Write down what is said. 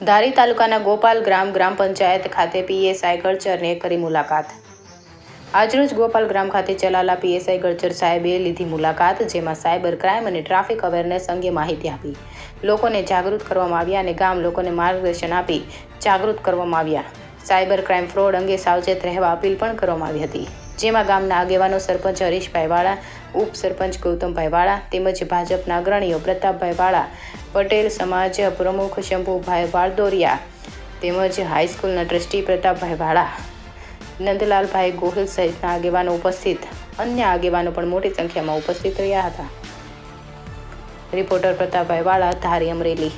ધારી તાલુકાના ગોપાલ ગ્રામ પંચાયત ખાતે પીએસઆઈ ગળચરને કરી મુલાકાત. આજરોજ ગોપાલ ગ્રામ ખાતે ચલાલા પીએસઆઈ ગળચર સાહેબે લીધી મુલાકાત, જેમાં સાયબર ક્રાઇમ અને ટ્રાફિક અવેરનેસ અંગે માહિતી આપી. લોકોને જાગૃત કરવામાં આવ્યા અને ગામ લોકોને માર્ગદર્શન આપી જાગૃત કરવામાં આવ્યા. સાયબર ક્રાઇમ ફ્રોડ અંગે સાવચેત રહેવા અપીલ પણ કરવામાં આવી હતી, જેમાં ગામના આગેવાનો સરપંચ હરીશભાઈ વાળા, ઉપસરપંચ ગૌતમભાઈ વાળા તેમજ ભાજપના અગ્રણીઓ પ્રતાપભાઈ વાળા, પટેલ સમાજ પ્રમુખ શંભુભાઈ વાળદોરિયા તેમજ હાઈસ્કૂલના ટ્રસ્ટી પ્રતાપભાઈ વાળા, નંદલાલભાઈ ગોહિલ સહિતના આગેવાનો ઉપસ્થિત. અન્ય આગેવાનો પણ મોટી સંખ્યામાં ઉપસ્થિત રહ્યા હતા. રિપોર્ટર પ્રતાપભાઈ વાળા, ધારી, અમરેલી.